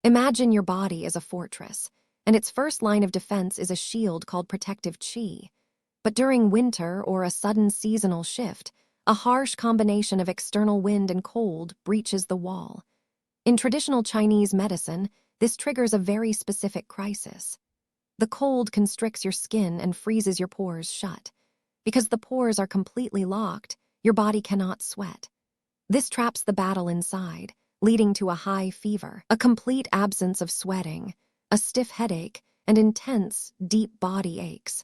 Imagine your body as a fortress, and its first line of defense is a shield called protective qi. But during winter or a sudden seasonal shift, a harsh combination of external wind and cold breaches the wall. In traditional Chinese medicine, this triggers a very specific crisis. The cold constricts your skin and freezes your pores shut. Because the pores are completely locked, your body cannot sweat. This traps the battle inside, leading to a high fever, a complete absence of sweating, a stiff headache, and intense, deep body aches.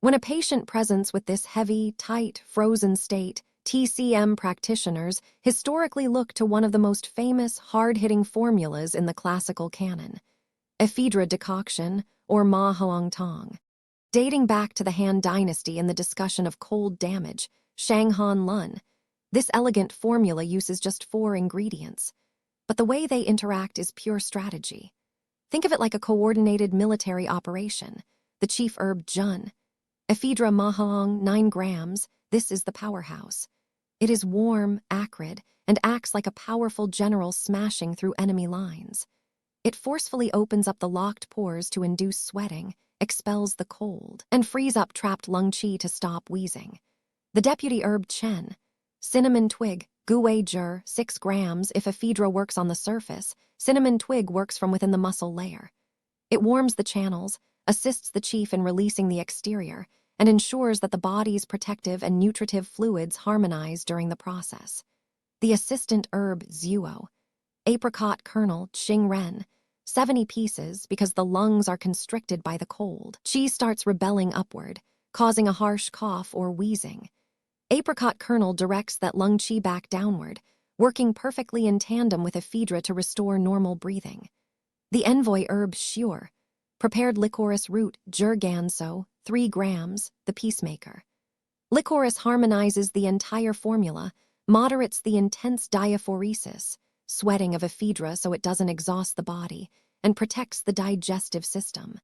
When a patient presents with this heavy, tight, frozen state, TCM practitioners historically look to one of the most famous, hard-hitting formulas in the classical canon, Ephedra Decoction, or Huáng Tāng. Dating back to the Han Dynasty and the discussion of cold damage, Shanghan Lun, this elegant formula uses just 4 ingredients. But the way they interact is pure strategy. Think of it like a coordinated military operation. The chief herb Jun. Ephedra Mahang 9 grams, this is the powerhouse. It is warm, acrid, and acts like a powerful general smashing through enemy lines. It forcefully opens up the locked pores to induce sweating, expels the cold, and frees up trapped lung qi to stop wheezing. The deputy herb Chen. Cinnamon twig, Gui Jur, 6 grams. If ephedra works on the surface, cinnamon twig works from within the muscle layer. It warms the channels, assists the chief in releasing the exterior, and ensures that the body's protective and nutritive fluids harmonize during the process. The assistant herb Zuo. Apricot kernel Qing Ren, 70 pieces because the lungs are constricted by the cold. Qi starts rebelling upward, causing a harsh cough or wheezing. Apricot kernel directs that lung qi back downward, working perfectly in tandem with ephedra to restore normal breathing. The envoy herb Shure. Prepared licorice root Jurganso, 3 grams, the peacemaker. Licorice harmonizes the entire formula, moderates the intense diaphoresis, sweating of ephedra so it doesn't exhaust the body, and protects the digestive system.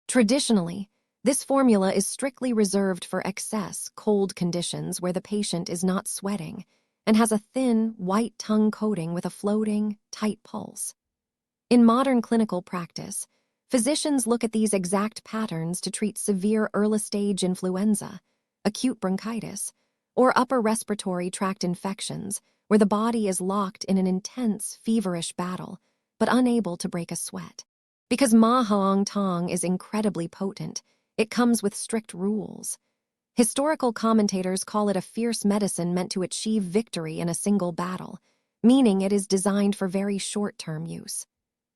Traditionally, this formula is strictly reserved for excess, cold conditions where the patient is not sweating and has a thin, white tongue coating with a floating, tight pulse. In modern clinical practice, physicians look at these exact patterns to treat severe early-stage influenza, acute bronchitis, or upper respiratory tract infections where the body is locked in an intense, feverish battle, but unable to break a sweat. Because Huáng Tāng is incredibly potent, it comes with strict rules. Historical commentators call it a fierce medicine meant to achieve victory in a single battle, meaning it is designed for very short-term use.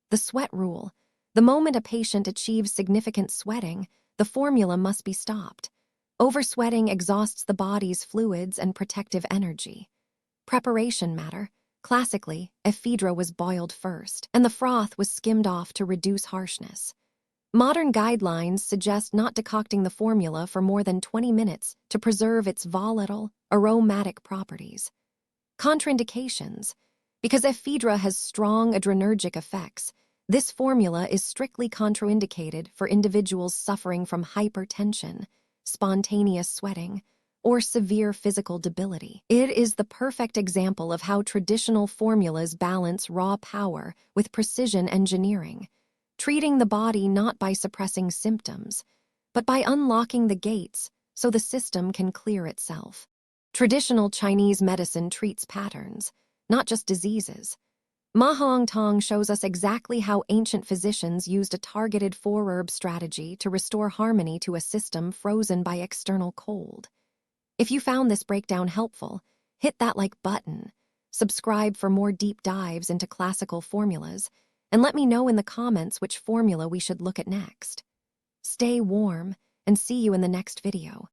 The sweat rule. The moment a patient achieves significant sweating, the formula must be stopped. Oversweating exhausts the body's fluids and protective energy. Preparation matter. Classically, ephedra was boiled first, and the froth was skimmed off to reduce harshness. Modern guidelines suggest not decocting the formula for more than 20 minutes to preserve its volatile, aromatic properties. Contraindications. Because ephedra has strong adrenergic effects, this formula is strictly contraindicated for individuals suffering from hypertension, spontaneous sweating, or severe physical debility. It is the perfect example of how traditional formulas balance raw power with precision engineering, treating the body not by suppressing symptoms, but by unlocking the gates so the system can clear itself. Traditional Chinese medicine treats patterns, not just diseases. Huáng Tāng shows us exactly how ancient physicians used a targeted 4-herb strategy to restore harmony to a system frozen by external cold. If you found this breakdown helpful, hit that like button, subscribe for more deep dives into classical formulas, and let me know in the comments which formula we should look at next. Stay warm, and see you in the next video.